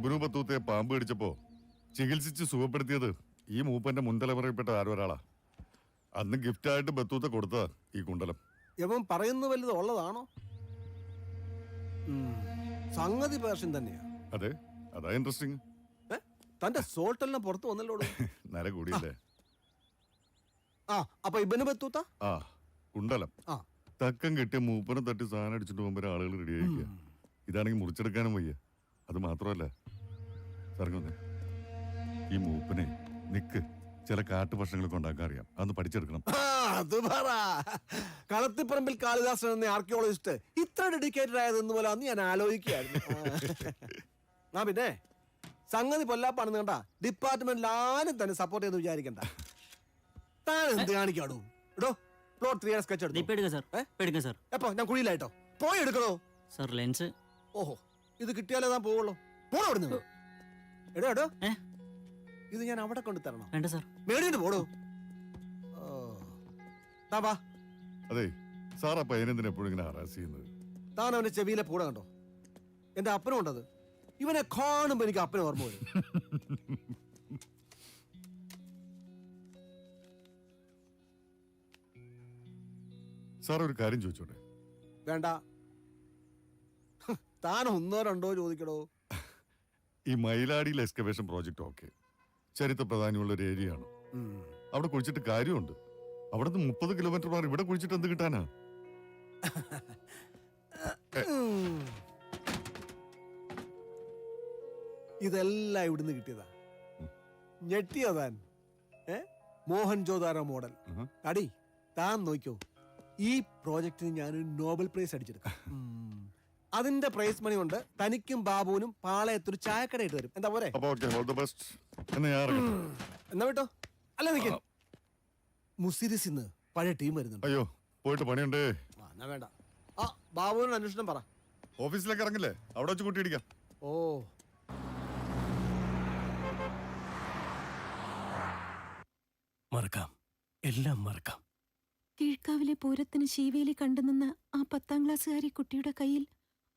ഇബ്നു ബത്തൂത്തയെ പാമ്പ് കടിച്ചപ്പോ ചികിത്സിച്ച് സുഖപ്പെടുത്തിയത് ഈ മൂപ്പന്റെ മുൻതലമുറയിൽപ്പെട്ട ആരോ ഒരാളാ. അന്ന് ഗിഫ്റ്റായിട്ട് ബത്തൂത്ത കൊടുത്തതാ ഈ കുണ്ടലം. ഇവൻ പറയുന്ന വലുത് ഉള്ളതാണോ? സംഗതി പേർഷ്യൻ തന്നെയാ. അതെ, അതാ ഇൻട്രസ്റ്റിംഗ്. തന്റെ സോൾട്ടെല്ലാം പുറത്തു വന്നല്ലോ. നര കൂടിയല്ലേ? ആ, അപ്പൊ ഇബന് ബത്തൂത്ത ആ കുണ്ടലം തക്കം കെട്ടിയ മൂപ്പനെ തട്ടി സാധനം അടിച്ചിട്ട് പോകുമ്പോൾ ആളുകൾ റെഡി ആയിരിക്കുക. ഇതാണെങ്കിൽ മുറിച്ചെടുക്കാനും വയ്യ. അത് മാത്രമല്ല സാറേ, ഈ മൂപ്പനെ നിക്ക് ചില കാട്ടുഭക്ഷണങ്ങളൊക്കെ ഉണ്ടാക്കാൻ അറിയാം. അതൊന്ന് പഠിച്ചെടുക്കണം. അത് പറ. കളത്തിപ്പറമ്പിൽ കാളിദാസൻ എന്ന ആർക്കിയോളജിസ്റ്റ് ഇത്ര ഡെഡിക്കേറ്റഡ് ആയതെന്ന് പോലെ അന്ന് ഞാൻ ആലോചിക്കുകയായിരുന്നു. ആ പിന്നെ സംഗതി പൊല്ലാപ്പാണെന്ന് കണ്ട ഡിപ്പാർട്ട്മെന്റിൽ ആരും തന്നെ സപ്പോർട്ട് ചെയ്ത് വിചാരിക്കണ്ട. താൻ എന്ത് കാണിക്കാടൂ? ഇടോ പ്ലോട്ട് 3 സ്കെച്ച് എടുത്തു. എപ്പോ ഞാൻ കുഴിയിലായിട്ടോ? പോയി എടുക്കണോ സർ? ലെൻസ്. ഓഹോ, ഇത് കിട്ടിയാലേ താൻ പോവുള്ളൂ. പോണോ അവിടുന്ന്? എടോ എടോ, ഇത് ഞാൻ അവിടെ കൊണ്ട് തരണോ? വേണ്ട സർ. മേടിയിട്ട് പോടോ. അതെ സാർ, അപ്പൊ അതിനെന്തിനാ എപ്പോഴും ഇങ്ങനെ ഹറാസ് ചെയ്യുന്നത്? താൻ അവന്റെ ചെവിയിലെ പൂട കണ്ടോ? എന്റെ അപ്പനും ഉണ്ടത്. ഇവനെ കാണുമ്പോ എനിക്ക് അപ്പനെ ഓർമ്മ വരും. സാർ ഒരു കാര്യം ചോദിച്ചോട്ടെ? വേണ്ട, താൻ ഒന്നോ രണ്ടോ ചോദിക്കടോ. ഈ മയിലാടിയിലെ എക്സ്കവേഷൻ പ്രോജക്റ്റ് ഓക്കെ ചരിത്ര പ്രാധാന്യമുള്ള ഒരു ഏരിയയാണ്. അവിടെ കുഴിച്ചിട്ട് കാര്യമുണ്ട്. അവിടെ നിന്ന് 30 കിലോമീറ്റർ മാറി ഇവിടെ കുഴിച്ചിട്ട് എന്ത് കിട്ടാനാ? ഇതെല്ലാം ഇവിടുന്ന് കിട്ടിയതാ. ഞെട്ടിയോ താൻ? മോഹൻജോദാരോ മോഡൽ അടി. താൻ നോക്കിയോ, ഈ പ്രോജക്റ്റിന് ഞാനൊരു നോബൽ പ്രൈസ് അടിച്ചെടുക്കാം. അതിന്റെ പ്രൈസ് മണി കൊണ്ട് തനിക്കും ബാബുവിനും പാളയത്തൊരു ചായക്കട ഇട്ട് തരും. എന്താ പോരെ? എന്നാ വിട്ടോ. അല്ല നിക്ക്, മുസിരിസിന്ന് പഴയ ടീം വരുന്നുണ്ട്. അയ്യോ പോയിട്ട് പണിയുണ്ടേ. എന്നാ വേണ്ട. ആ ബാബുവിനോട് അന്വേഷണം പറ. ഓഫീസിലേക്ക് ഇറങ്ങില്ലേ, അവിടെ വെച്ച് കൂട്ടിയിടിക്കാം. ഓ, മറക്കാം, എല്ലാം മറക്കാം. കീഴ്ക്കാവിലെ പൂരത്തിന് ശീവേലി കണ്ടുനിന്ന ആ 10ാം ക്ലാസ്സുകാരി കുട്ടിയുടെ കയ്യിൽ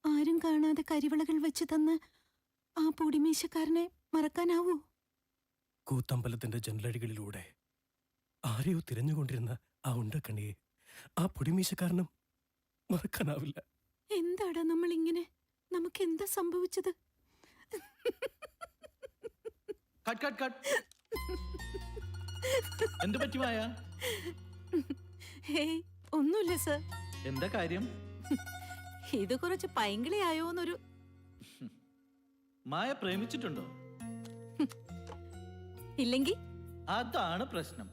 ആരും കാണാതെ കരിവളകൾ വെച്ച് തന്ന് ആ പൊടിമീശക്കാരനെ മറക്കാനാവൂ? കൂത്തമ്പലത്തിന്റെ ജനലഴികളിലൂടെ ആരെയോ തിരഞ്ഞുകൊണ്ടിരുന്ന ആ ഉണ്ടക്കണിയെ ആ പൊടിമീശക്കാരനും മറക്കാനാവില്ല. എന്താടാ നമ്മൾ ഇങ്ങനെ? നമുക്ക് എന്താ സംഭവിച്ചത്? എന്ത് പറ്റി മായ? ഹേയ്, ഒന്നുമില്ല സർ. എന്താ കാര്യം? ഇത് കുറച്ച് പൈങ്കിളിയായോന്നൊരു. മായ പ്രേമിച്ചിട്ടുണ്ടോ? ഇല്ലെങ്കി അതാണ് പ്രശ്നം.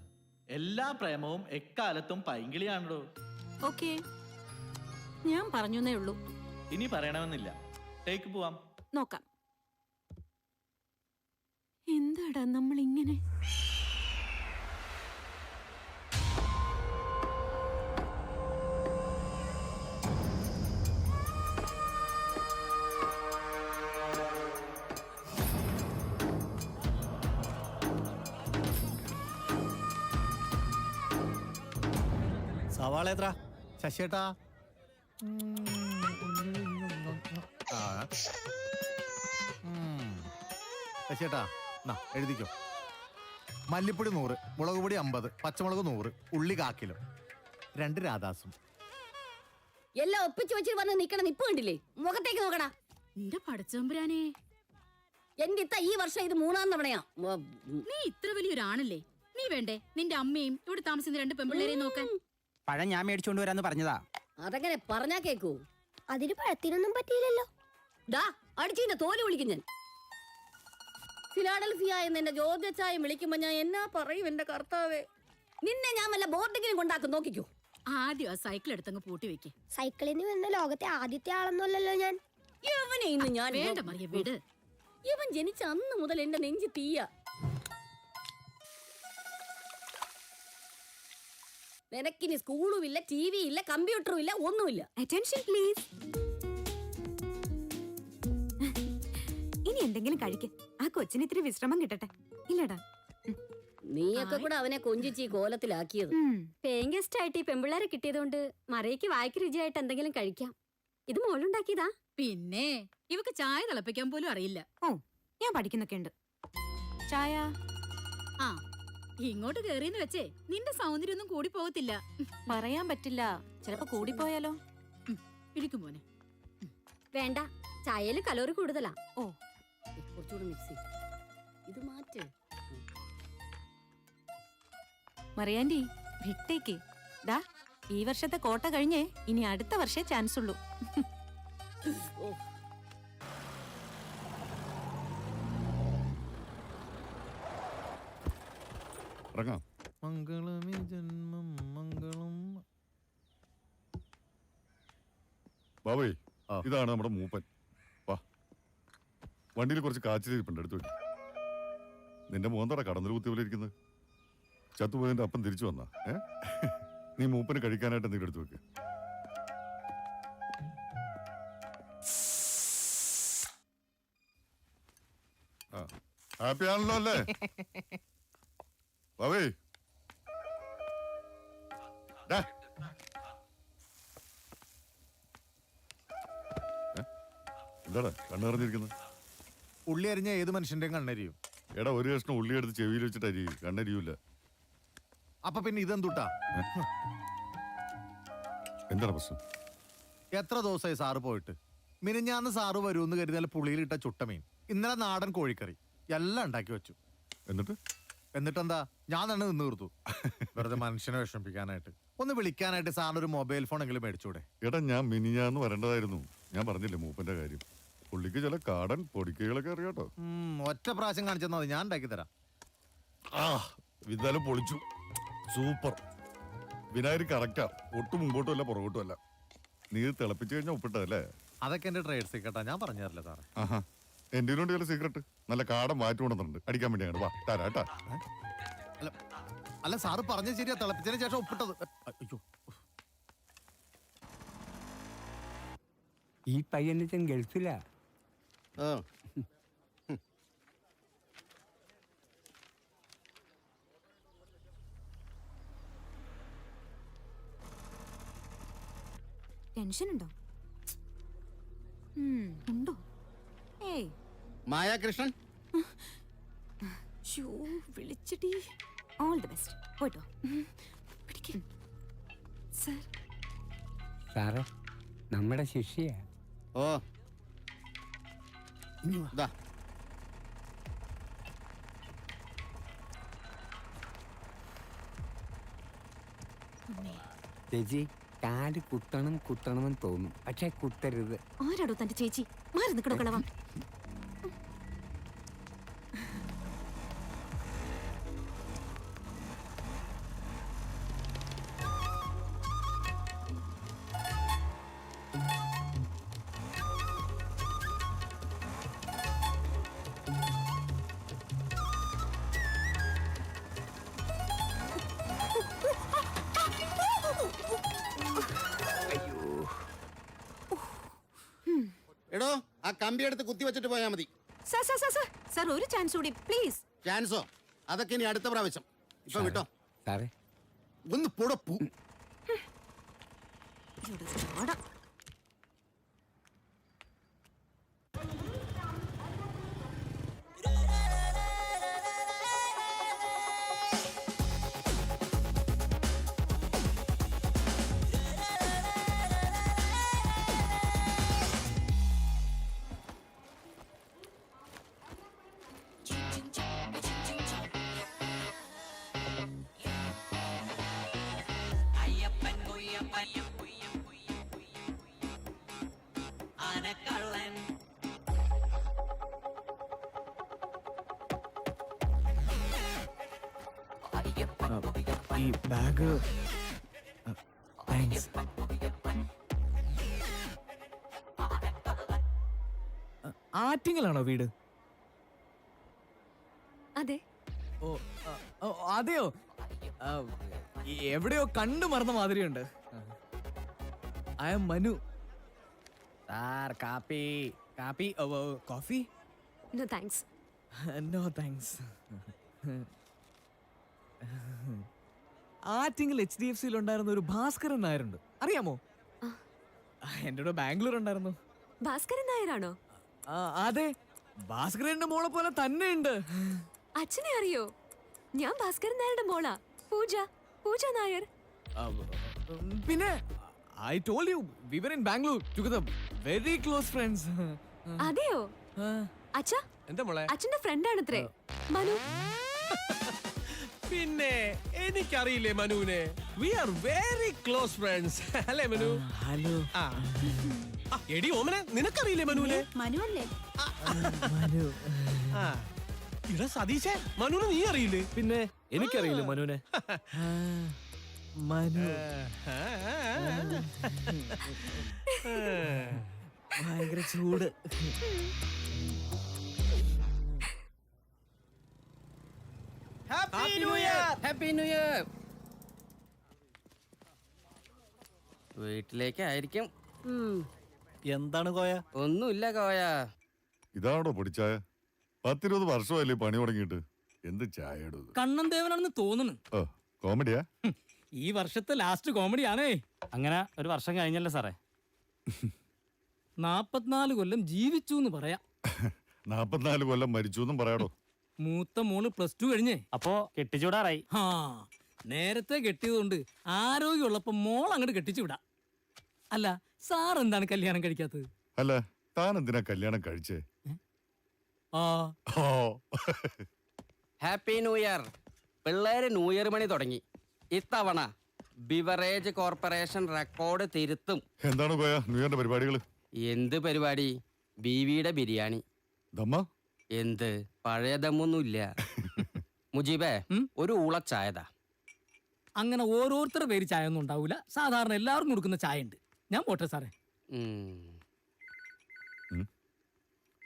എല്ലാ പ്രേമവും എക്കാലത്തും പൈങ്കിളിയാണല്ലോ. ഓക്കേ, ഞാൻ പറഞ്ഞേ ഉള്ളൂ. ഇനി പറയണമെന്നില്ല. ടേക്ക് പോവാം. നോക്കാം. എന്താടാ നമ്മൾ ഇങ്ങനെ? സവാള എത്ര ശശിയേട്ടാ? ശശിയേട്ടാ എഴുതിക്കോ. മല്ലിപ്പൊടി 100, മുളക് പൊടി 50, പച്ചമുളക് 100, ഉള്ളി 1/4 കിലോ, 2 രാധാസും. എല്ലാം ഒപ്പിച്ചു വെച്ചിട്ട് വന്ന് നിക്കണം. ഇപ്പൊ കണ്ടില്ലേ? മുഖത്തേക്ക് നോക്കടാ. എന്റെ പടച്ചോമ്പുരാനെ, എന്റെ ഇത്ത ഈ വർഷം ഇത് 3ാം തവണയാ. നീ ഇത്ര വലിയൊരാണല്ലേ? നീ വേണ്ടേ നിന്റെ അമ്മയും ഇവിടെ താമസിക്കുന്ന 2 പെൺപിള്ളേരെയും നോക്കാൻ? പഴം ഞാൻ മേടിച്ചോണ്ട് വരാന്ന് പറഞ്ഞതാ. അതെങ്ങനെ പറഞ്ഞാ കേക്കൂ? അതിന് പഴത്തിനൊന്നും പറ്റിയില്ലല്ലോ. ഡാ അടിച്ചിന്റെ തോല് വിളിക്കും ഞാൻ. ഫിലാഡൽഫിയ എന്ന് എന്റെ ജോർജച്ചായം വിളിക്കുമ്പോ ഞാൻ എന്നാ പറയും എന്റെ കർത്താവേ. നിന്നെ ഞാൻ വല്ല ബോർഡിങ്ങിനും കൊണ്ടാക്കും, നോക്കിക്കോ. ആദ്യം ആ സൈക്കിൾ എടുത്തങ്ങ് പൂട്ടി വെക്ക്. സൈക്കിളിന് വരുന്ന ലോകത്തെ ആദ്യത്തെ ആളൊന്നുമല്ലല്ലോ ഞാൻ. ഇവനെ ഇന്ന് ഞാൻ വേണ്ട മറിയ, വിട്. ഇവൻ ജനിച്ച അന്ന് മുതൽ എന്റെ നെഞ്ചി തീയ. നിനക്കിനി സ്കൂളും ഇല്ല, ടിവി ഇല്ല, കമ്പ്യൂട്ടറും ഇല്ല, ഒന്നുമില്ല. Attention please. ഇനി എന്തെങ്കിലും കഴിക്ക്. ആ കൊച്ചിന് ഇത്തിരി വിശ്രമം കിട്ടട്ടെ. ഇല്ലടാ, നീയൊക്കെ കൂടെ അവനെ കൊഞ്ചിച്ച് ഈ കോലത്തിലാക്കിയത്. പേയിങ് ഗസ്റ്റ് ആയിട്ട് ഈ പെമ്പിള്ളേരെ കിട്ടിയതുകൊണ്ട് മറയ്ക്ക് വായ്ക്ക് രുചിയായിട്ട് എന്തെങ്കിലും കഴിക്കാം. ഇത് മോളുണ്ടാക്കിയതാ. പിന്നെ ഇവക്ക് ചായ തിളപ്പിക്കാൻ പോലും അറിയില്ല. ഓ, ഞാൻ പഠിക്കുന്നൊക്കെ ഉണ്ട്. ചായ? ആ ഇങ്ങോട്ട് കേറിയെന്ന് വെച്ചേ നിന്റെ സൗന്ദര്യം ഒന്നും കൂടി പോകത്തില്ല. പറയാൻ പറ്റില്ല, ചിലപ്പോ കൂടിപ്പോയാലോ. ഇരിക്കും മോനെ. വേണ്ട, ചായയിൽ കലോറി കൂടുതലാ. ഓ, കുറച്ചുകൂടി മിക്സ് ചെയ്ത് ഇത് മാറ്റ്. മറിയാൻഡി വിട്ടേക്ക്. ദാ ഈ വർഷത്തെ കോട്ട കഴിഞ്ഞേ ഇനി അടുത്ത വർഷേ ചാൻസ് ഉള്ളൂ. ഇറങ്ങാം. മംഗളമേ ജന്മം മംഗളം. ബാബേ, ആ. ഇതാണ് നമ്മുടെ മൂപ്പൻ. വാ, വണ്ടിയിൽ കുറച്ച് കാച്ചിലിരിപ്പുണ്ട്, എടുത്തു വെക്കും. നിന്റെ മോന്തട കടന്നൽ കുത്തി പോലെ ഇരിക്കുന്നത്. ചത്തുപോയതിന്റെ അപ്പം തിരിച്ചു വന്നാ നീ മൂപ്പന് കഴിക്കാനായിട്ട് എന്തെങ്കിലും എടുത്തു വെക്ക്. ഹാപ്പി ആണല്ലോ അല്ലേ ബാബേ? ഡാ. എന്താടാ കണ്ണു നിറഞ്ഞിരിക്കുന്നത്? ഉള്ളി അരിഞ്ഞ ഏത് മനുഷ്യന്റെയും കണ്ണരിയും. എടാ, ഒരു കഷ്ണം ഉള്ളി എടുത്ത് ചെവിയിൽ വെച്ചിട്ട് അരി കണ്ണരിയൂല. അപ്പൊ പിന്നെ ഇതെന്തുട്ടാ? എന്താണ് പ്രശ്നം? എത്ര ദിവസമായി സാറ് പോയിട്ട്? മിനിഞ്ഞാന്ന് സാറ് വരുമെന്ന് കരുതിയാൽ പുളിയിലിട്ട ചുട്ടമീൻ, ഇന്നലെ നാടൻ കോഴിക്കറി എല്ലാം ഉണ്ടാക്കി വെച്ചു. എന്നിട്ടെന്താ, ഞാൻ തന്നെ നിന്ന് തീർത്തു. വെറുതെ മനുഷ്യനെ വിഷമിപ്പിക്കാനായിട്ട്. ഒന്ന് വിളിക്കാനായിട്ട് സാറിനൊരു മൊബൈൽ ഫോൺ എങ്കിലും മേടിച്ചൂടെ? എടാ, ഞാൻ മിനിഞ്ഞാന്ന് വരേണ്ടതായിരുന്നു. ഞാൻ പറഞ്ഞില്ലേ മൂപ്പന്റെ കാര്യം. പുള്ളിക്ക് ചില കാടൻ പൊടിക്കൈകളൊക്കെ അറിയാട്ടോ. ഒറ്റ പ്രാവശ്യം കാണിച്ചെന്നാ മതി, ഞാൻ ഉണ്ടാക്കി തരാം. വിദ്യാലയം പൊളിച്ചു. സൂപ്പർ. വിനായകർ കറക്റ്റാ. ഒട്ടും മുമ്പോട്ടും അല്ല പുറകോട്ടും അല്ല. നീ തിളപ്പിച്ചു കഴിഞ്ഞാൽ ഉപ്പിട്ടതല്ലേ? അതൊക്കെ എന്റെ ട്രേഡ് സീക്രട്ടാ, ഞാൻ പറഞ്ഞു തരില്ല സാറേ. ആഹാ, എന്റെ കൊണ്ട് ചില സീക്രട്ട്. നല്ല കാടൻ മാറ്റി കൊണ്ടുവന്നിട്ടുണ്ട്, അടിക്കാൻ വേണ്ടിയാണ്. വാ, തരാട്ടാ. അല്ല സാറ് പറഞ്ഞ ശരിയാ, തിളപ്പിച്ചതിന് ശേഷം ഉപ്പിട്ടത്. അയ്യോ, ഈ പയ്യനച്ചൻ ഗൾഫിലാ. ടെൻഷൻ ഉണ്ടോ? ഉണ്ടോ? ഏയ് മായാകൃഷ്ണൻ, വിളിച്ചിട്ടി. All the best. പോയിട്ടോ. പിടിക്കും സർ. സാറേ, നമ്മുടെ ശിഷ്യയാ. ഓ ചേച്ചി, കാല് കുത്തണമെന്ന് തോന്നും, പക്ഷെ കുത്തരുത്. ആരാടോ തന്റെ ചേച്ചി? മാറി നിൽക്കണോ കളവാ. എടോ, ആ കമ്പി എടുത്ത് കുത്തി വെച്ചിട്ട് പോയാ മതി. സർ, ഒരു ചാൻസ് കൂടി പ്ലീസ്. ചാൻസോ? അതൊക്കെ ഇനി അടുത്ത പ്രാവശ്യം. ഇപ്പൊ വിട്ടോ സാറേ. ഒന്ന് പുടപ്പൂ. ഈ ബാഗ് താങ്ക്സ്. ആറ്റിങ്ങലാണോ വീട്? അതെ. അതെയോ? എവിടെയോ കണ്ടു മറന്ന മാതിരിയുണ്ട്. I am Manu. സാർ, കാപ്പി കാപ്പി coffee? No thanks. No thanks. Attingal HDFC ഉണ്ടായിരുന്ന ഒരു ഭാസ്കരൻ നായരുണ്ട്, അറിയാമോ? എൻ്റെ കൂടെ ബാംഗ്ലൂർ ഉണ്ടായിരുന്നു. ഭാസ്കരൻ നായരാണോ? അതെ, ഭാസ്കരന്റെ മോളെ പോലെ തന്നെ ഉണ്ട്. അച്ഛനെ അറിയോ? ഞാൻ ഭാസ്കരൻ നായരുടെ മോളാ. പൂജ നായർ. പിന്നെ I told you we were in Bangalore together, very close friends. അതെയോ? അച്ഛാ, എന്താ മോളെ? അച്ഛന്റെ ഫ്രണ്ടാണത്രേ മനു. പിന്നെ എനിക്കറിയില്ലേ മനുവിനെ. We are very close friends അല്ലേ മനു? ഹലോ. എടി ഓമനെ, നിനക്കറിയില്ലേ മനുവിനെ? മനു അല്ലേ? ഇടാ സതീശേ, മനുവിനെ നീ അറിയില്ലേ? പിന്നെ എനിക്കറിയില്ല മനുവിനെ. മനു ഭയങ്കര ചൂട്. Happy new year. വീട്ടിലേക്കായിരിക്കും. എന്താണ് കോയ? ഒന്നുമില്ല കോയ. ഇതാണോ പൊടിച്ചായ? 10-20 വർഷമല്ലേ പണി തുടങ്ങിയിട്ട്. എന്ത് ചായ ഇടുന്നത്? കണ്ണൻ ദേവനാണെന്ന് തോന്നുന്നു. ഓ, കോമഡിയാ? ഈ വർഷത്തെ ലാസ്റ്റ് കോമഡിയാണേ. അങ്ങനെ ഒരു വർഷം കഴിഞ്ഞല്ലേ സാറേ? 44 കൊല്ലം ജീവിച്ചു എന്ന് പറയാം. 44 കൊല്ലം മരിച്ചു എന്നും പറയാടോ. മൂത്ത മോള് +2 കഴിഞ്ഞേ. അപ്പോ കെട്ടിച്ചൂടാറായി. നേരത്തെ കെട്ടിയതുകൊണ്ട് ആരോഗ്യമുള്ളപ്പോ മോൾ അങ്ങോട്ട് കെട്ടിച്ചു വിടാം. അല്ല, സാർ എന്താണ് കല്യാണം കഴിക്കാത്തത്? അല്ല, താൻ എന്തിനാ കല്യാണം കഴിച്ചേ? ആ ഓ, ഹാപ്പി ന്യൂ ഇയർ. പിള്ളേര് ന്യൂ ഇയർ മണി തുടങ്ങി. ഇത്തവണ ബിവറേജ് കോർപ്പറേഷൻ റെക്കോർഡ് തിരുത്തും. എന്താണ് പോയ ന്യൂ ഇയറിന്റെ പരിപാടികള്? എന്ത് പരിപാടി? ബീവിയുടെ ബിരിയാണി. ദമ്മ? എന്ത് പഴയ ദമ്മൊന്നുമില്ല. മുജീബേ, ഒരു ഊളച്ചായതാ. അങ്ങനെ ഓരോരുത്തരുടെ പേര് ചായ ഒന്നും ഉണ്ടാവൂല. സാധാരണ എല്ലാവർക്കും കൊടുക്കുന്ന ചായ ഉണ്ട്. ഞാൻ പോട്ടെ സാറേ.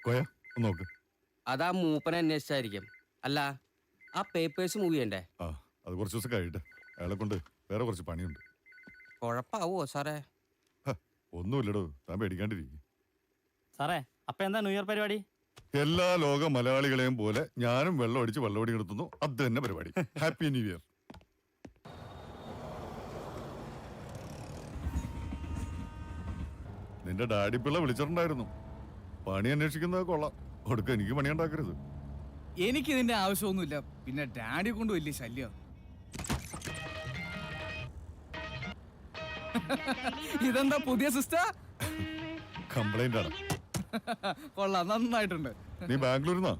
കോയ ഒന്ന് നോക്ക്. അതാ മൂപ്പനെ അന്വേഷിച്ചായിരിക്കും. അല്ല, ആ പേപ്പേഴ്സ് മൂവ് ചെയ്യണ്ടേ? ആ, അത് കുറച്ച് ദിവസം കഴിയട്ടെ. അയാളെ കൊണ്ട് വേറെ കുറച്ച് പണിയുണ്ട്. കുഴപ്പാവോ സാറേ? ഒന്നുമില്ലടോ, താൻ പേടിക്കാണ്ടിരിക്കും. സാറേ, അപ്പൊ എന്താ ന്യൂ ഇയർ പരിപാടി? എല്ലാ ലോക മലയാളികളെയും പോലെ ഞാനും വെള്ളം അടിച്ച് വെള്ളമടി നിർത്തുന്നു. അത് തന്നെ പരിപാടി. Happy new year. നിന്റെ ഡാഡി പിള്ള വിളിച്ചിട്ടുണ്ടായിരുന്നു. പണി അന്വേഷിക്കുന്നത് കൊള്ളാം. ഒടുക്കം എനിക്ക് പണി ഉണ്ടാക്കരുത്. എനിക്ക് ഇതിന്റെ ആവശ്യമൊന്നുമില്ല. പിന്നെ ഡാഡി കൊണ്ട് വലിയ ശല്യം. ഇതെന്താ പുതിയ സിസ്റ്റർ? കംപ്ലൈന്റ് ആണ്. കൊള്ളാം, നന്നായിട്ടുണ്ട്. നീ ബാംഗ്ലൂരിന്നാ?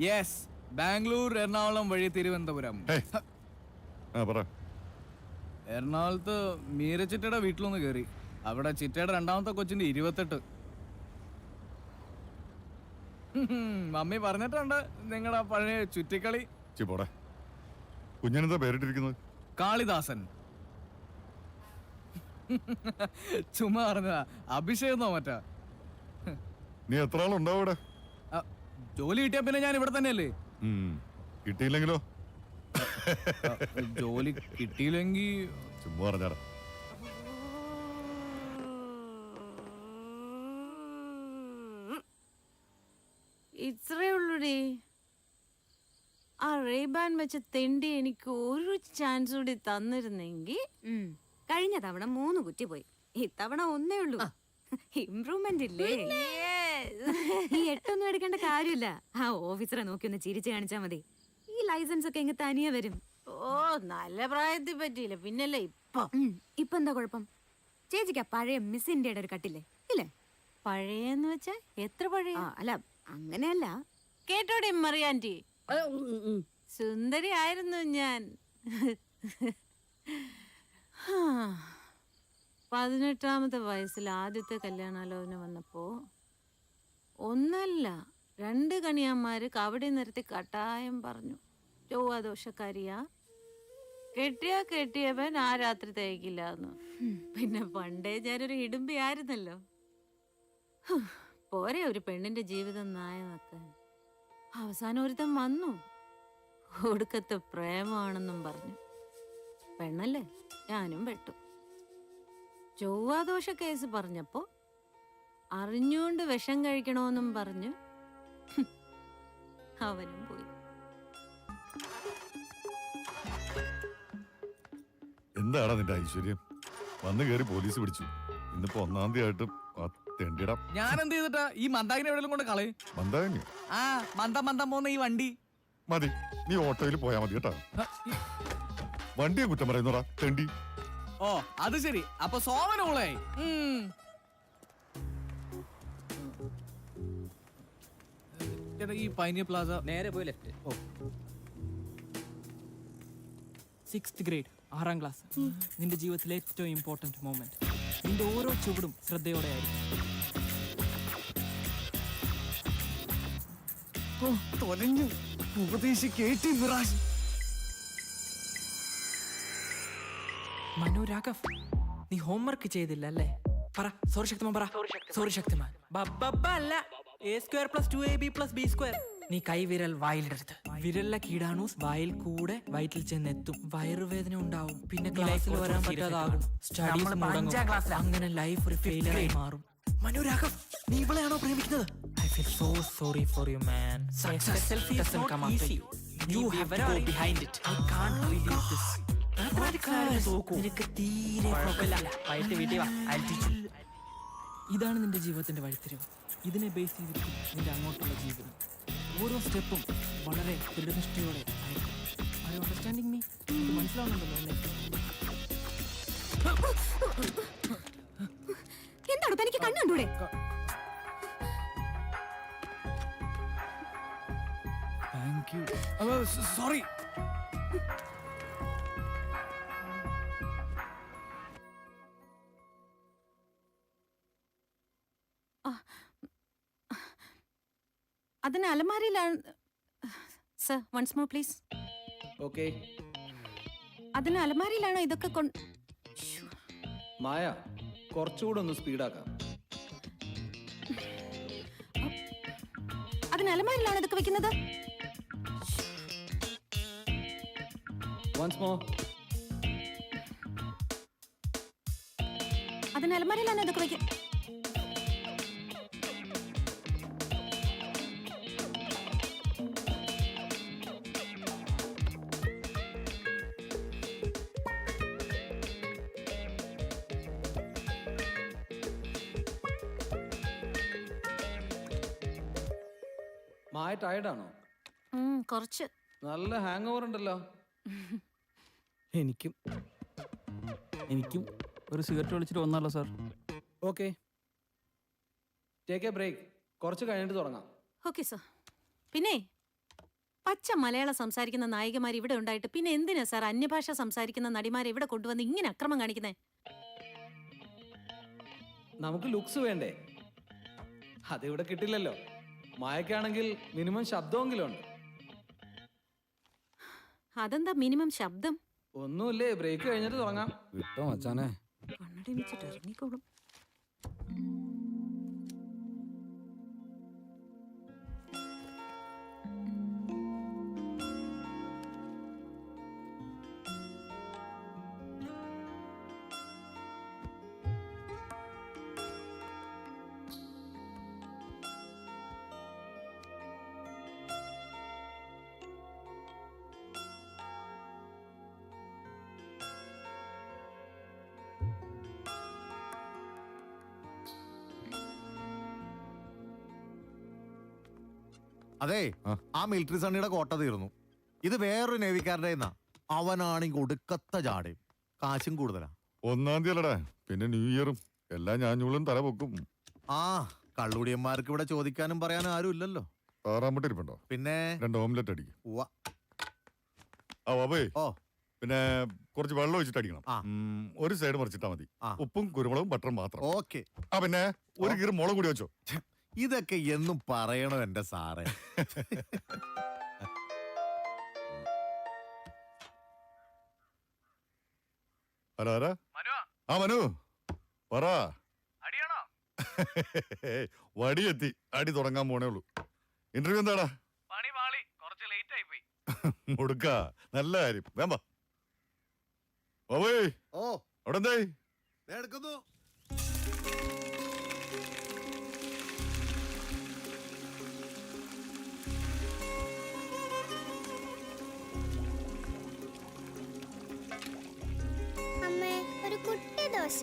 യെസ്, ബാംഗ്ലൂർ, എറണാകുളം വഴി തിരുവനന്തപുരം. പറ. എറണാകുളത്ത് മീര ചിറ്റയുടെ വീട്ടിലൊന്ന് കയറി. അവിടെ ചിറ്റയുടെ രണ്ടാമത്തെ കൊച്ചിന്റെ 28. മമ്മി പറഞ്ഞിട്ടുണ്ട് നിങ്ങളുടെ പഴയ ചുറ്റിക്കളി. പോടെ. കുഞ്ഞനെന്താ പേരിട്ടിരിക്കുന്നത്? കാളിദാസൻ. ചുമ്മാ പറഞ്ഞതാ. അഭിഷേകന്നോ മറ്റാ. നീ എത്ര ആളുണ്ടാവും ഇവിടെ? ജോലി കിട്ടിയ പിന്നെ ഞാൻ ഇവിടെ തന്നെയല്ലേ. കിട്ടിയില്ലെങ്കിലോ? ജോലി കിട്ടിയില്ലെങ്കിൽ ചുമ്മാ പറഞ്ഞാടാ. ഇത്രേ ഉള്ളൂടി. ആ റേബാൻ വെച്ച തെണ്ടി എനിക്ക് ഒരു ചാൻസ് കൂടി തന്നിരുന്നെങ്കിൽ. കഴിഞ്ഞ തവണ 3 കുറ്റി പോയി. ഇത്തവണ 1 ഉള്ളൂ. ഇംപ്രൂവ്മെന്റ് ഇല്ലേ? ഈ 8 ഒന്നും എടുക്കേണ്ട കാര്യമില്ല. ആ ഓഫീസറെ നോക്കി ഒന്ന് ചിരിച്ചു കാണിച്ചാ മതി. ഈ ലൈസൻസ് ഒക്കെ ഇങ്ങ് തനിയെ വരും. ഓ, നല്ല പ്രായത്തിൽ പറ്റിയില്ല. പിന്നല്ലേ ഇപ്പൊ എന്താ കുഴപ്പം? ചേച്ചിക്ക് പഴയ മിസ് ഇന്ത്യയുടെ ഒരു കട്ടില്ലേ ഇല്ലേ? പഴയെന്ന് വെച്ചാ എത്ര പഴയ? അല്ല, അങ്ങനെയല്ല. കേട്ടോടെ മറിയാൻറ്റി, സുന്ദരി ആയിരുന്നു ഞാൻ. 18ാമത്തെ വയസ്സിൽ ആദ്യത്തെ കല്യാണാലോചന വന്നപ്പോ ഒന്നല്ല 2 കണിയന്മാര് കവടി നിർത്തി കട്ടായം പറഞ്ഞു, ചൊവ്വാദോഷക്കാരിയാ, കെട്ടിയവൻ ആ രാത്രി തേക്കില്ലാന്ന്. പിന്നെ പണ്ടേ ഞാനൊരു ഇടുമ്പി ആയിരുന്നല്ലോ. പോരെ ഒരു പെണ്ണിന്റെ ജീവിതം നായമാക്കാൻ. അവസാനം ഒരുത്തൻ വന്നു, ഒടുക്കത്തെ പ്രേമമാണെന്നും പറഞ്ഞു. പെണ്ണല്ലേ, ഞാനും പെട്ടു. ചൊവ്വാദോഷ കേസ് പറഞ്ഞപ്പോ അറിഞ്ഞുകൊണ്ട് വിഷം കഴിക്കണമെന്നും പറഞ്ഞു അവനും പോയി. എന്താണ് നിന്റെ ഐശ്വര്യം? വന്നു കയറി പോലീസ് പിടിച്ചു. ഇന്നിപ്പോ 1-ാം തീയതി ആയിട്ട് തെണ്ടിടാ ഞാൻ എന്ത് ചെയ്തിട്ടാ ഈ മന്ദാകിനെ എവിടെയെങ്കിലും കൊണ്ട് കളയും? മന്ദാനി ആ മന്ദം പോകുന്ന ഈ വണ്ടി. മതി, നീ ഓട്ടോയിൽ പോയാ മതി കേട്ടാ. വണ്ടിയെ കുറ്റം പറയുന്നോടാ തെണ്ടി. ഓ അത് ശരി, അപ്പൊ സോമനോളെ. ഈ പൈനിയർ പ്ലാസ നേരെ പോയി ലെഫ്റ്റ്. 6th grade 6ാം class. നിന്റെ ജീവിതത്തിലെ ഏറ്റവും ഇമ്പോർട്ടന്റ് മൊമെന്റ്. നിന്റെ ഓരോ ചുവടും ശ്രദ്ധയോടെ ആയിരിക്കും. മനു രാഘവ്, നീ ഹോംവർക്ക് ചെയ്തില്ല അല്ലേ? പറ. സോറി ശക്തിമാൻ പറ. സോറി ശക്തിമാൻ. അല്ല, A² + 2AB + B². നീ കൈവിരൽ വായിലിടരുത്. വിരലിലെ കീടാണൂസ് വായിൽ കൂടെ വയറ്റിൽ ചെന്നെത്തും. വയറുവേദന ഉണ്ടാവും. പിന്നെ ക്ലാസ്സിൽ വരാൻ പറ്റാതാകും. സ്റ്റഡീസ് മുടങ്ങും. അങ്ങനെ ലൈഫ് ഒരു ഫെയിലിയർ ആയി മാറും. മനു രാഘവ്, നീ ഇവളെയാണോ പ്രേമിക്കുന്നത്? I feel so sorry for you, man. Success doesn't come after you. You have to go behind it. I can't believe this. നിനക്ക് തീരെ ഇതാണ് നിന്റെ ജീവിതത്തിന്റെ വഴിത്തിരിവ്. ഇതിനെ ബേസ് ചെയ്തിരിക്കും നിന്റെ അങ്ങോട്ടുള്ള ജീവിതം. ഓരോ സ്റ്റെപ്പും വളരെ ദൃഢനിഷ്ഠയോടെ ആയിരിക്കും. Are you understanding me? ഇത് മനസ്സിലാവുന്നുണ്ടല്ലോ അല്ലേ? എന്താണ് തനിക്ക് കണ്ണു കണ്ടൂടെ? Thank you. Sorry. അതിന് അലമാരയിലാണ്. Sir, once more please. Okay. അതിന് അലമാരയിലാണോ ഇതൊക്കെ മായ, കുറച്ചുകൂടെ ഒന്ന് സ്പീഡാക്കാം. അതിന് അലമാരയിലാണോ ഇതൊക്കെ വെക്കുന്നത്? Once more. അതിന് അലമാരയിലാണോ ഇതൊക്കെ വെക്കുന്നത്? മായ ടയർഡാണോ? കുറച്ച്. നല്ല ഹാങ് ഓവർ ഉണ്ടല്ലോ. എനിക്കും ഒരു സിഗരറ്റ് വലിച്ചിട്ട് വന്നാലോ sir? Okay, take a break. കുറച്ച് കഴിഞ്ഞിട്ട് തുടങ്ങാം. Okay sir. പിന്നെ പച്ച മലയാളം സംസാരിക്കുന്ന നായികമാർ ഇവിടെ ഉണ്ടായിട്ട് പിന്നെ എന്തിനാ സാർ അന്യഭാഷ സംസാരിക്കുന്ന നടിമാരെ ഇവിടെ കൊണ്ടുവന്ന് ഇങ്ങനെ അക്രമം കാണിക്കുന്നേ? നമുക്ക് ലുക്സ് വേണ്ടേ? അതിവിടെ കിട്ടില്ലല്ലോ. മായക്കാണെങ്കിൽ മിനിമം ശബ്ദമെങ്കിലും ഉണ്ട്. അതെന്താ മിനിമം ശബ്ദം? ഒന്നുമില്ലേ, ബ്രേക്ക് കഴിഞ്ഞിട്ട് തുടങ്ങാം. വിട്ടോ മച്ചാനെ. കണ്ണടി വെച്ചിട്ട് ഇറങ്ങിക്കോളും. അതെ, ആ മിലിറ്ററി സണ്ണിയുടെ കോട്ട തീർന്നു. ഇത് വേറൊരു നേവിക്കാരുടെ അവനാണെങ്കിൽ ഒടുക്കത്ത ജാടയും കാശും കൂടുതലാ. 1-ാം തീയതി അല്ലടാ, പിന്നെ ന്യൂ ഇയറും എല്ലാ ഞാഞ്ഞൂളും തല പൊക്കും. ആ കള്ളുടിയന്മാർക്ക് ഇവിടെ ചോദിക്കാനും പറയാനും ആരും ഇല്ലല്ലോ. താറാമ്പട്ടിരിപ്പുണ്ടോ? പിന്നെ 2 ഓംലെറ്റ് അടിക്കും. ഓ, പിന്നെ കുറച്ച് വെള്ളം ഒഴിച്ചിട്ട് അടിക്കണം. ഒരു സൈഡ് മറിച്ചിട്ടാ മതി. ഉപ്പും കുരുമുളകും ബട്ടറും മാത്രം. ഓക്കെ. പിന്നെ ഒരു കീറ് മുളക് കൂടി വെച്ചോ. ഇതൊക്കെ എന്നും പറയണോ എന്റെ സാറേ? ഹലോ, ആരാ? ആ മനു, പറ. വടിയെത്തി, അടി തുടങ്ങാൻ പോണേ ഉള്ളൂ. ഇന്റർവ്യൂ എന്താടാ? മുടുക്ക, നല്ല കാര്യം. വേമ്പ അവിടെ എന്തായി? എടുക്കുന്നു. അമ്മേ, ഒരു കുട്ടി ദോശ.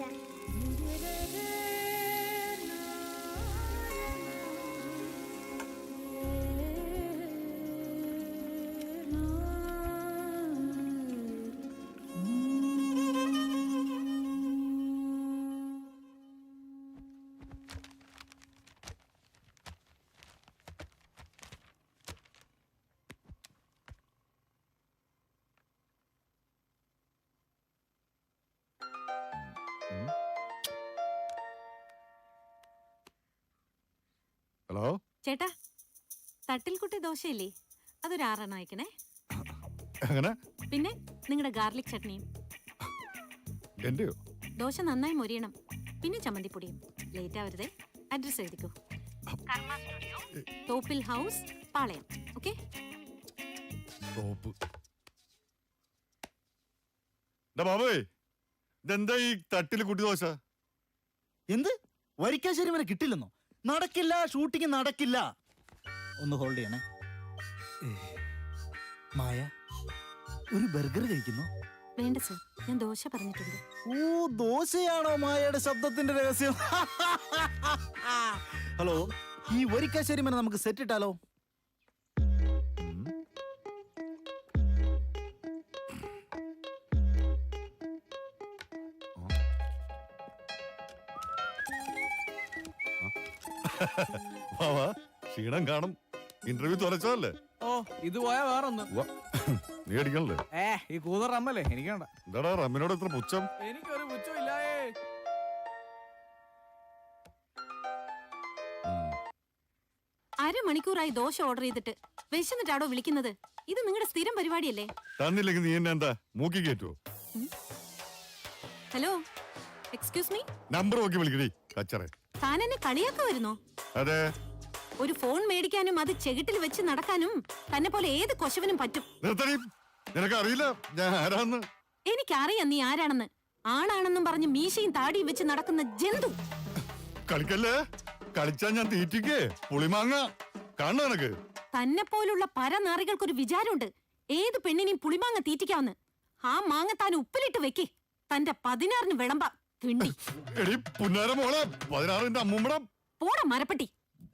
ചേട്ടാ തട്ടിൽ കുട്ടി ദോശയില്ലേ അതൊരു 6 അയക്കണേ. അങ്ങനെ പിന്നെ നിങ്ങളുടെ ഗാർലിക് ചട്നിയും. എന്റെയോ? ദോശ നന്നായി മൊരിയണം. പിന്നെ ചമ്മന്തിപ്പൊടിയും. ലേറ്റ് ആവരുതേ. അഡ്രസ് എഴുതിക്കോ. തോപ്പിൽ ഹൗസ്, പാളയം. ഓക്കെ? ടോപ്പ്. ബാബേ, ഇതെന്താ ഈ തട്ടില് കുട്ടി ദോശ? എന്ത് വരിക്കാശ്ശേരി വരെ കിട്ടില്ലെന്നോ? നടക്കില്ല, ഷൂട്ടിങ് നടക്കില്ല. ഒന്ന് ഹോൾഡ് ചെയ്യണേ. മായ ഒരു ബർഗർ കഴിക്കുന്നു? വേണ്ട സർ, ഞാൻ ദോശ പറഞ്ഞിട്ടുണ്ട്. ഓ, ദോശയാണോ മായയുടെ ശബ്ദത്തിന്റെ രഹസ്യം? ഹലോ, ഈ വരിക്കാശ്ശേരി മനെ നമുക്ക് സെറ്റ് ഇട്ടാലോ? ക്ഷീണം കാണും. ഇന്റർവ്യൂ തുറച്ചതല്ലേ? ഓ, ഇത് പോയാ വേറൊന്ന്. നീ അടിക്കണല്ലേ? ഈ കൂതർ റമ്മല്ലേ എനിക്ക് വേണ്ട. എന്താടാ റമ്മിനോട് എത്ര പുച്ഛം? എനിക്കൊരു പുച്ഛമില്ലായേ. അരമണിക്കൂറായി ദോശ ഓർഡർ ചെയ്തിട്ട് വിശന്നിട്ടാടോ വിളിക്കുന്നത്? ഇത് നിങ്ങളുടെ സ്ഥിരം പരിപാടിയല്ലേ? തന്നില്ലെങ്കിൽ നീ എന്നെ എന്താ മൂക്കി കയറ്റുവോ? Hello, excuse me. നമ്പർ നോക്കി വിളിക്കടി കച്ചറേ. താൻ എന്നെ കളിയാക്ക വരുന്നോ? അതെ. ഒരു ഫോൺ മേടിക്കാനും അത് ചെകിട്ടിൽ വെച്ച് നടക്കാനും തന്നെ പോലെ ഏത് കൊശവനും പറ്റും. നിർത്തടി, നിനക്ക് അറിയില്ല ഞാൻ ആരാന്ന്? എനിക്കറിയാം നീ ആരാണെന്ന്. ആണാണെന്നും പറഞ്ഞ് മീശയും താടിയും വെച്ച് നടക്കുന്ന ജന്തു. കളിക്കല്ലേ, കളിച്ചാ ഞാൻ തീറ്റിക്കേ പുളിമാങ്ങ കാണുന്ന നിനക്ക്. തന്നെ പോലുള്ള പരനാറികൾക്കൊരു വിചാരമുണ്ട് ഏത് പെണ്ണിനെയും പുളിമാങ്ങ തീറ്റിക്കാവുന്ന്. ആ മാങ്ങ താൻ ഉപ്പിലിട്ട് വെക്കേ, തന്റെ 16 വിളമ്പ കിണ്ടി. എടി പുന്നാര മോളെ, 16 അമ്മൂമ്മട പോട മരപ്പട്ടി.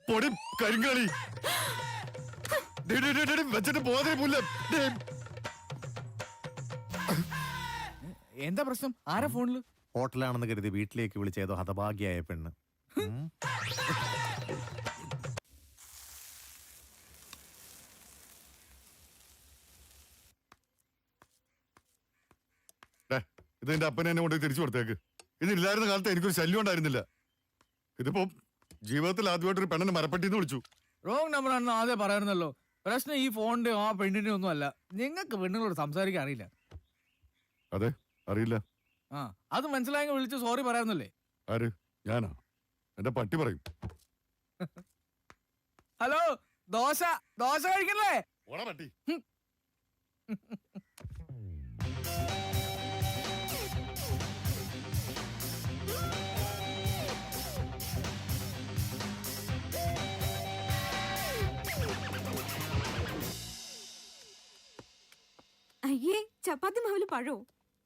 പൊടി കരിങ്കളി വെച്ചിട്ട് പോകാതെ പുല്ല. എന്താ പ്രശ്നം? ആരാ ഫോണില്? ഹോട്ടലാണെന്ന് കരുതി വീട്ടിലേക്ക് വിളിച്ചേതോ ഹതഭാഗ്യായ പെണ്ണ്. ഇതിന്റെ അപ്പനെ എന്നെ കൊണ്ട് തിരിച്ചു കൊടുത്തേക്ക്. ഇതില്ലായിരുന്ന കാലത്ത് എനിക്കൊരു ശല്യം ഉണ്ടായിരുന്നില്ല. ഇതിപ്പോ ജീവിതത്തിൽ ആദ്യമായിട്ട് ഒരു പെണ്ണിനെ മരപ്പട്ടിന്ന് വിളിച്ചു. റോങ് നമ്പർ ആണെന്ന് ആദ്യം പറയാറുന്നല്ലോ. പ്രശ്നം ഈ ഫോണിന്റെ ആ പെണ്ണിന്റെ ഒന്നും അല്ല. നിങ്ങൾക്ക് പെണ്ണുങ്ങളോട് സംസാരിക്കാൻ അറിയില്ല. അതെ, അറിയില്ല. അത് മനസ്സിലായെങ്കിൽ വിളിച്ച് സോറി പറയാറുന്നല്ലേ? ആര്? ഞാനാ? എന്റെ പട്ടി പറയും. ഹലോ, ദോശ ദോശ കഴിക്കല്ലേ? ഓടാ പട്ടി. അയ്യേ, ചപ്പാത്തി മാവില് പഴോ?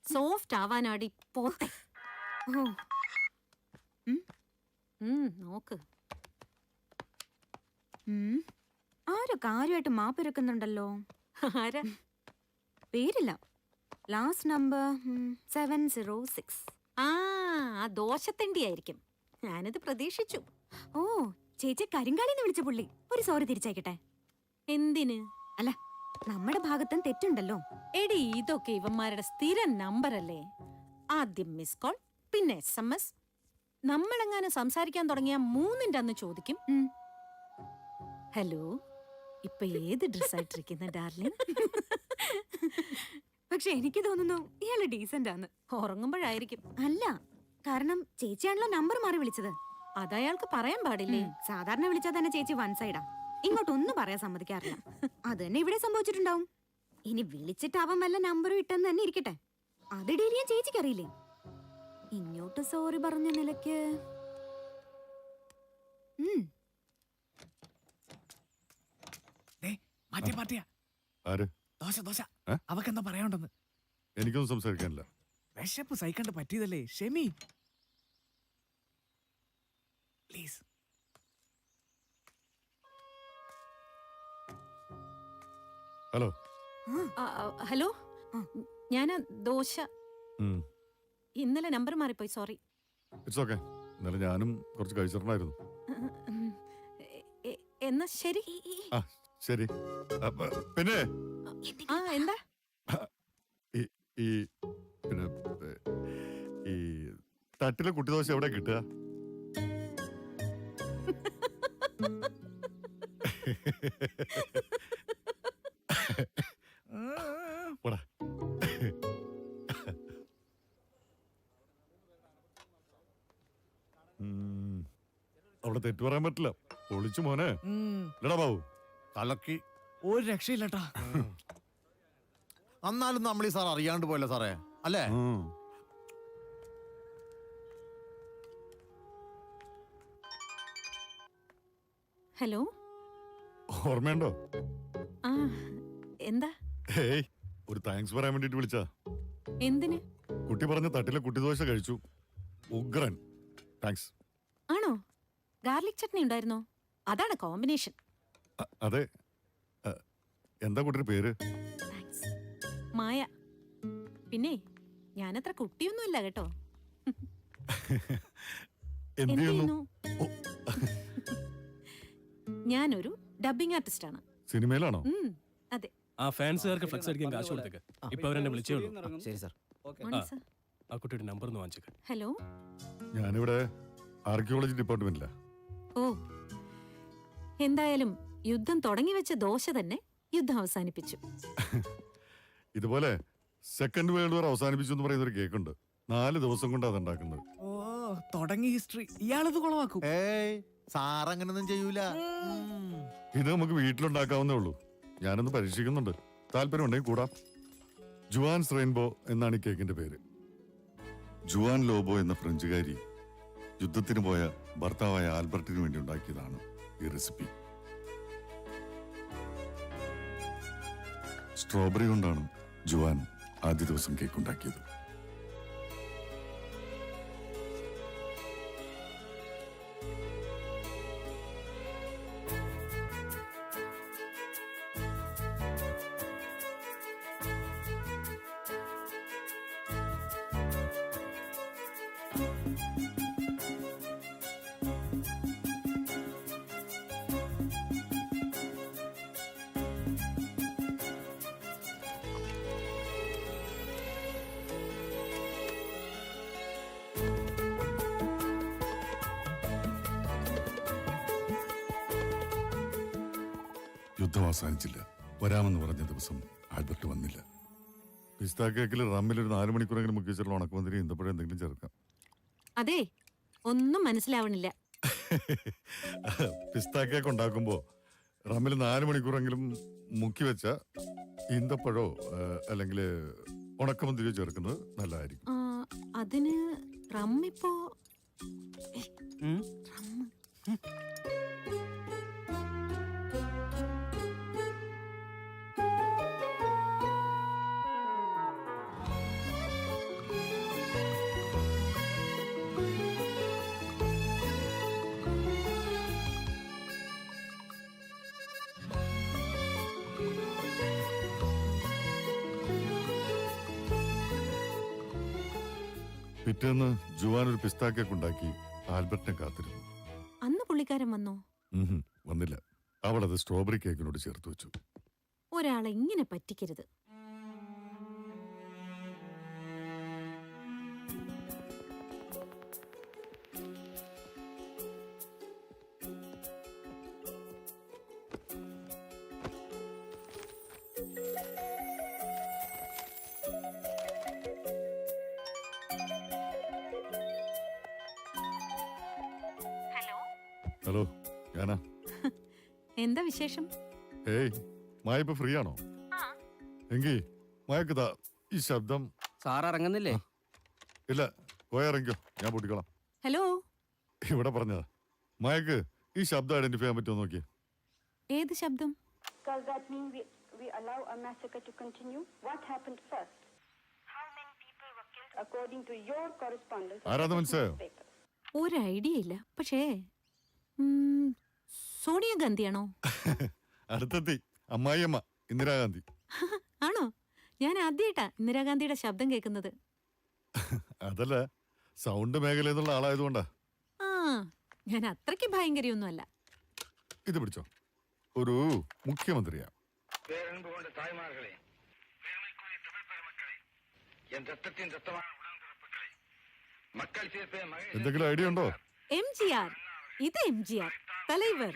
സോഫ്റ്റ് ആവാനാടി പോത്തെ. നോക്ക്. ആരോ കാര്യമായിട്ട് മാപ്പിരക്കുന്നുണ്ടല്ലോ. ആരാ? പേരില്ല. Last number 706. ആ ദോശത്തണ്ടി ആയിരിക്കും. ഞാനത് പ്രതീക്ഷിച്ചു. ഓ, ചേച്ചി കരിങ്കാളിന്ന് വിളിച്ച പുള്ളി. ഒരു സോറി തിരിച്ചയക്കട്ടെ. എന്തിന്? അല്ല, നമ്മുടെ ഭാഗത്തും തെറ്റുണ്ടല്ലോ. എടി, ഇതൊക്കെ ഇവന്മാരുടെ സ്ഥിര നമ്പറല്ലേ. ആദ്യം മിസ് കോൾ, പിന്നെ SMS. നമ്മളെങ്ങാനും സംസാരിക്കാൻ തുടങ്ങിയ 3ന്റെ അന്ന് ചോദിക്കും, ഹലോ, ഇപ്പൊ ഏത് ഡ്രസ് ആയിട്ടിരിക്കുന്ന ഡാർലിംഗ്? പക്ഷെ എനിക്ക് തോന്നുന്നു ഇയാള് ഡീസന്റ് ആണ്. ഉറങ്ങുമ്പോഴായിരിക്കും. അല്ല, കാരണം ചേച്ചിയാണല്ലോ നമ്പർ മാറി വിളിച്ചത്. അതയാൾക്ക് പറയാൻ പാടില്ലേ? സാധാരണ വിളിച്ചാൽ തന്നെ ചേച്ചി വൺ സൈഡാ. ഇങ്ങോട്ടൊന്നും പറയാൻ സമ്മതിക്കാറില്ല. അത് തന്നെ ഇവിടെ സംഭവിച്ചിട്ടുണ്ടാവും. ഇനി വിളിച്ചിട്ടാവാൻ വല്ല നമ്പറും ഇട്ടെന്ന് തന്നെ ഇരിക്കട്ടെ. അത് ഡീൽ ചെയ്യാൻ ചേച്ചിക്ക് അറിയില്ലേ? ഇങ്ങോട്ട് സോറി പറഞ്ഞ നിലയ്ക്ക് ദോശ ദോശ അവക്കെന്താ പറയാനുണ്ടെന്ന്. എനിക്കൊന്നും സംസാരിക്കാനില്ല. വിശപ്പ് സഹിക്കണ്ട് പറ്റിയതല്ലേ. ഷെമി പ്ലീസ്. ഹലോ. ഹലോ, ഞാനാ ദോശ. ഇന്നലെ നമ്പർ മാറിപ്പോയി, സോറി. It's okay. ഇന്നലെ ഞാനും കുറച്ച് കഴിച്ചിട്ടുണ്ടായിരുന്നു. എന്നാ ശരി. ശരി. പിന്നെ എന്താ? ഈ പിന്നെ ഈ തട്ടിലെ കുട്ടി ദോശ എവിടെ കിട്ടുക? പോടാ. അവിടെ തെറ്റു പറയാൻ പറ്റില്ല. പൊളിച്ചു മോനെ. ഇല്ലടാ ബാബു. കലക്കി. ഒരു രക്ഷയില്ലട്ടാ. എന്നാലും നമ്മൾ ഈ സാർ അറിയാണ്ട് പോയല്ലേ സാറേ, അല്ലേ? ഹലോ, ഓർമ്മയുണ്ടോ? ആ എന്താ? ഏയ്, ഒരു താങ്ക്സ് പറയാൻ വേണ്ടിട്ട് വിളിച്ചാ. എന്തിന്? കുട്ടി പറഞ്ഞ തട്ടിലെ കുട്ടിദോശ കഴിച്ചു. ഉഗ്രൻ. താങ്ക്സ്. ആണോ? ഗാർലിക് ചട്നി ഉണ്ടായിരുന്നോ? അതാണ് കോമ്പിനേഷൻ. അതെ. എന്താ കുട്ടിയുടെ പേര്? താങ്ക്സ്. മായ. പിന്നെ ഞാനത്ര കുട്ടിയൊന്നുമില്ല കേട്ടോ. എന്ത് ചെയ്യുന്നു? ഞാനൊരു ഡബിംഗ് ആർട്ടിസ്റ്റ് ആണ്. സിനിമയിലാണോ? അതെ. ആ ഫാൻസുകാർക്ക് ഫ്ലെക്സ് അടിക്കാൻ കാശ് കൊടുത്തേക്ക്. ഇപ്പൊ അവരെന്നെ വിളിച്ചേ ഉള്ളൂ. ശരി സാർ. ആ കുട്ടിയുടെ നമ്പർ ഒന്ന് വാങ്ങിച്ചേക്ക്. ഹലോ, ഞാനിവിടെ ആർക്കിയോളജി ഡിപ്പാർട്ട്മെന്റിലാ. ഓ, എന്തായാലും യുദ്ധം തുടങ്ങി വെച്ച ദോശ തന്നെ യുദ്ധം അവസാനിപ്പിച്ചു. ഇതുപോലെ സെക്കൻഡ് വേൾഡ് വാർ അവസാനിപ്പിച്ചു എന്ന് പറയുന്ന ഒരു കേക്കുണ്ട്. 4 ദിവസം കൊണ്ട് അതുണ്ടാക്കുന്നത്. ഓ, തുടങ്ങി ഹിസ്റ്ററി. ഇയാളത് കുളവാക്കും. ഏയ്, സാർ അങ്ങനൊന്നും ചെയ്യൂല. ഇത് നമുക്ക് വീട്ടിലുണ്ടാക്കാവുന്നേ ഉള്ളൂ. ഞാനൊന്ന് പരീക്ഷിക്കുന്നുണ്ട്. താല്പര്യം ഉണ്ടെങ്കിൽ കൂടാം. ജുവാൻസ് റെയിൻബോ എന്നാണ് ഈ കേക്കിന്റെ പേര്. ജുവാൻ ലോബോ എന്ന ഫ്രഞ്ചുകാരി യുദ്ധത്തിന് പോയ ഭർത്താവായ ആൽബർട്ടിന് വേണ്ടി ഉണ്ടാക്കിയതാണ് ഈ റെസിപ്പി. സ്ട്രോബെറി കൊണ്ടാണ് ജുവാൻ ആദ്യ ദിവസം കേക്ക് ഉണ്ടാക്കിയത്. യുദ്ധം അവസാനിച്ചില്ല. വരാമെന്ന് പറഞ്ഞ ദിവസം ആൽബർട്ട് വന്നില്ല. പിസ്ത കേക്കിൽ റമ്മിൽ ഒരു 4 മണിക്കൂറെങ്കിലും മുക്കി വെച്ചിട്ടുള്ള ഉണക്കമന്തിരി ഇന്തപ്പോഴും എന്തെങ്കിലും ചേർക്കാം. അതെ, ഒന്നും മനസ്സിലാവണില്ല. പിസ്ത കേക്ക് ഉണ്ടാക്കുമ്പോ റമ്മിൽ 4 മണിക്കൂറെങ്കിലും മുക്കി വെച്ച ഈന്തപ്പഴോ അല്ലെങ്കിൽ ഉണക്കമന്തിരിയോ ചേർക്കുന്നത് നല്ലതായിരിക്കും. അതിന് റമ്മിപ്പോ പിറ്റേന്ന് ജുവാൻ ഒരു പിസ്ത കേക്ക് ഉണ്ടാക്കി ആൽബർട്ടിനെ കാത്തിരുന്നു. അന്ന് പുള്ളിക്കാരൻ വന്നോ? വന്നില്ല. അവൾ അത് സ്ട്രോബെറി കേക്കിനോട് ചേർത്ത് വെച്ചു. ഒരാളെ ഇങ്ങനെ പറ്റിക്കരുത്. ഹലോ, ഞാനാ. എന്താ വിശേഷം? ഏയ്, മായ ഇപ്പൊ ഫ്രീ ആണോ? എങ്കി മായക്ക് ഈ ശബ്ദം. സാർ ഇറങ്ങുന്നില്ലേ? ഇല്ല, പോയിറങ്ങിക്കോ, ഞാൻ പൊട്ടിക്കോളാം. ഹലോ, ഇവിടെ പറഞ്ഞതാ. മായക്ക് ഈ ശബ്ദം ഐഡന്റിഫൈ ചെയ്യാൻ പറ്റുമോ നോക്കിയേ. ഏത് ശബ്ദം? ആരാധന മനസ്സിലായോ? ഒരു ഐഡിയ ഇല്ല. പക്ഷേ സോണിയാഗാന്ധിയാണോ? അടുത്തെത്തി. അമ്മായിയമ്മ ഇന്ദിരാഗാന്ധി. ആണോ? ഞാൻ ആദ്യമായിട്ടാ ഇന്ദിരാഗാന്ധിയുടെ ശബ്ദം കേൾക്കുന്നത്. അതല്ല, സൗണ്ട് മേഖല എന്നുള്ള ആളായതുകൊണ്ടാ. ആ, ഞാൻ അത്രയ്ക്ക് ഭയങ്കരിയൊന്നുമല്ല. ഇത് പിടിച്ചോ, ഒരു മുഖ്യമന്ത്രിയാ. എന്തെങ്കിലും ഐഡിയ ഉണ്ടോ? MGR. ഇത് MGR തലൈവർ.